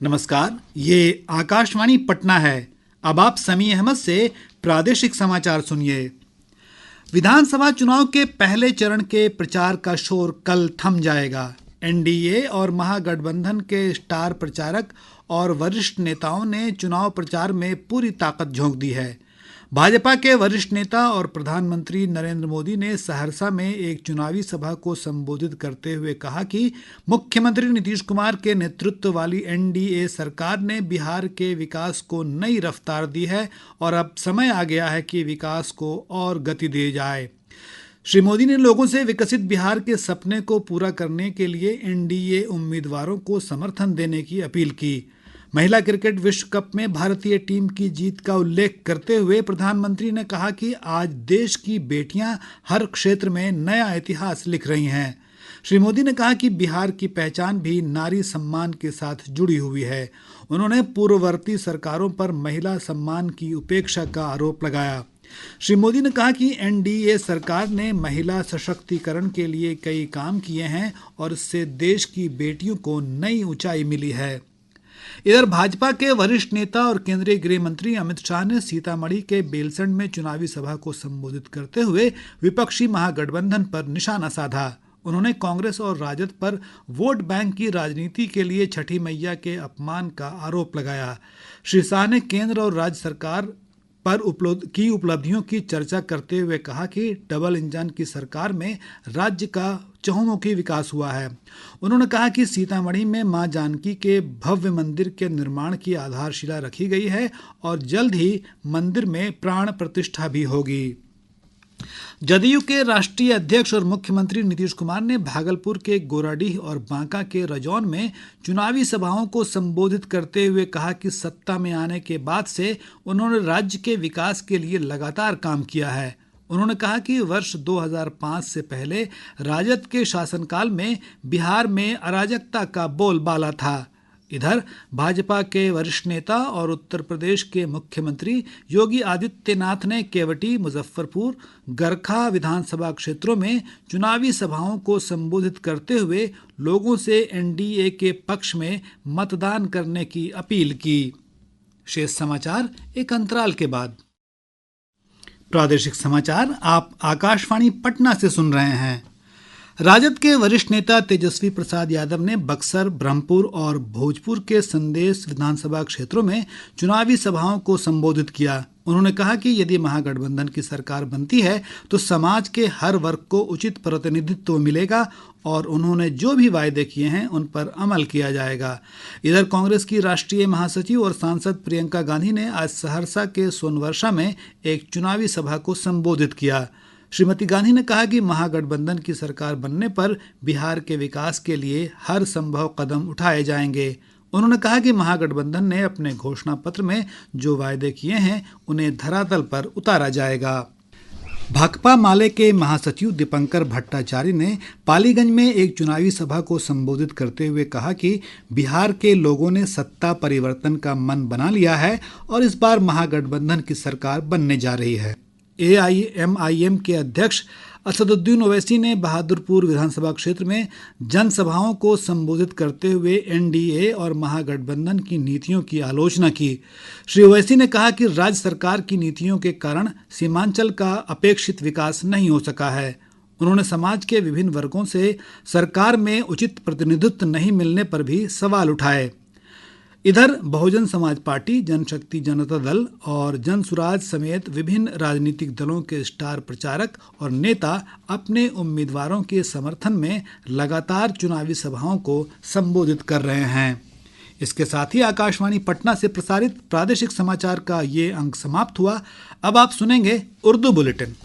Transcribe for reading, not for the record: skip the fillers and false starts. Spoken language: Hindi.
नमस्कार, ये आकाशवाणी पटना है। अब आप समी अहमद से प्रादेशिक समाचार सुनिए। विधानसभा चुनाव के पहले चरण के प्रचार का शोर कल थम जाएगा। एनडीए और महागठबंधन के स्टार प्रचारक और वरिष्ठ नेताओं ने चुनाव प्रचार में पूरी ताकत झोंक दी है। भाजपा के वरिष्ठ नेता और प्रधानमंत्री नरेंद्र मोदी ने सहरसा में एक चुनावी सभा को संबोधित करते हुए कहा कि मुख्यमंत्री नीतीश कुमार के नेतृत्व वाली एनडीए सरकार ने बिहार के विकास को नई रफ्तार दी है और अब समय आ गया है कि विकास को और गति दी जाए। श्री मोदी ने लोगों से विकसित बिहार के सपने को पूरा करने के लिए एनडीए उम्मीदवारों को समर्थन देने की अपील की। महिला क्रिकेट विश्व कप में भारतीय टीम की जीत का उल्लेख करते हुए प्रधानमंत्री ने कहा कि आज देश की बेटियां हर क्षेत्र में नया इतिहास लिख रही हैं। श्री मोदी ने कहा कि बिहार की पहचान भी नारी सम्मान के साथ जुड़ी हुई है। उन्होंने पूर्ववर्ती सरकारों पर महिला सम्मान की उपेक्षा का आरोप लगाया। श्री मोदी ने कहा कि एनडीए सरकार ने महिला सशक्तिकरण के लिए कई काम किए हैं और इससे देश की बेटियों को नई ऊंचाई मिली है। इधर भाजपा के वरिष्ठ नेता और केंद्रीय गृह मंत्री अमित शाह ने सीतामढ़ी के बेलसंड में चुनावी सभा को संबोधित करते हुए विपक्षी महागठबंधन पर निशाना साधा। उन्होंने कांग्रेस और राजद पर वोट बैंक की राजनीति के लिए छठी मैया के अपमान का आरोप लगाया। श्री शाह ने केंद्र और राज्य सरकार पर उपलब्धियों की चर्चा करते हुए कहा कि डबल इंजन की सरकार में राज्य का चहुमुखी विकास हुआ है। उन्होंने कहा कि सीतामढ़ी में मां जानकी के भव्य मंदिर के निर्माण की आधारशिला रखी गई है और जल्द ही मंदिर में प्राण प्रतिष्ठा भी होगी। जदयू के राष्ट्रीय अध्यक्ष और मुख्यमंत्री नीतीश कुमार ने भागलपुर के गोराडीह और बांका के रजौन में चुनावी सभाओं को संबोधित करते हुए कहा कि सत्ता में आने के बाद से उन्होंने राज्य के विकास के लिए लगातार काम किया है। उन्होंने कहा कि वर्ष 2005 से पहले राजद के शासनकाल में बिहार में अराजकता का बोलबाला था। इधर भाजपा के वरिष्ठ नेता और उत्तर प्रदेश के मुख्यमंत्री योगी आदित्यनाथ ने केवटी, मुजफ्फरपुर, गरखा विधानसभा क्षेत्रों में चुनावी सभाओं को संबोधित करते हुए लोगों से एनडीए के पक्ष में मतदान करने की अपील की। शेष समाचार एक अंतराल के बाद। प्रादेशिक समाचार आप आकाशवाणी पटना से सुन रहे हैं। राजद के वरिष्ठ नेता तेजस्वी प्रसाद यादव ने बक्सर, ब्रह्मपुर और भोजपुर के संदेश विधानसभा क्षेत्रों में चुनावी सभाओं को संबोधित किया। उन्होंने कहा कि यदि महागठबंधन की सरकार बनती है तो समाज के हर वर्ग को उचित प्रतिनिधित्व मिलेगा और उन्होंने जो भी वायदे किए हैं उन पर अमल किया जाएगा। इधर कांग्रेस की राष्ट्रीय महासचिव और सांसद प्रियंका गांधी ने आज सहरसा के सोनवर्षा में एक चुनावी सभा को संबोधित किया। श्रीमती गांधी ने कहा कि महागठबंधन की सरकार बनने पर बिहार के विकास के लिए हर संभव कदम उठाए जाएंगे। उन्होंने कहा कि महागठबंधन ने अपने घोषणा पत्र में जो वायदे किए हैं उन्हें धरातल पर उतारा जाएगा। भाकपा माले के महासचिव दीपंकर भट्टाचार्य ने पालीगंज में एक चुनावी सभा को संबोधित करते हुए कहा कि बिहार के लोगों ने सत्ता परिवर्तन का मन बना लिया है और इस बार महागठबंधन की सरकार बनने जा रही है। एआईएमआईएम के अध्यक्ष असदुद्दीन ओवैसी ने बहादुरपुर विधानसभा क्षेत्र में जनसभाओं को संबोधित करते हुए एनडीए और महागठबंधन की नीतियों की आलोचना की। श्री ओवैसी ने कहा कि राज्य सरकार की नीतियों के कारण सीमांचल का अपेक्षित विकास नहीं हो सका है। उन्होंने समाज के विभिन्न वर्गों से सरकार में उचित प्रतिनिधित्व नहीं मिलने पर भी सवाल उठाए। इधर बहुजन समाज पार्टी, जनशक्ति जनता दल और जनसुराज समेत विभिन्न राजनीतिक दलों के स्टार प्रचारक और नेता अपने उम्मीदवारों के समर्थन में लगातार चुनावी सभाओं को संबोधित कर रहे हैं। इसके साथ ही आकाशवाणी पटना से प्रसारित प्रादेशिक समाचार का ये अंक समाप्त हुआ। अब आप सुनेंगे उर्दू बुलेटिन।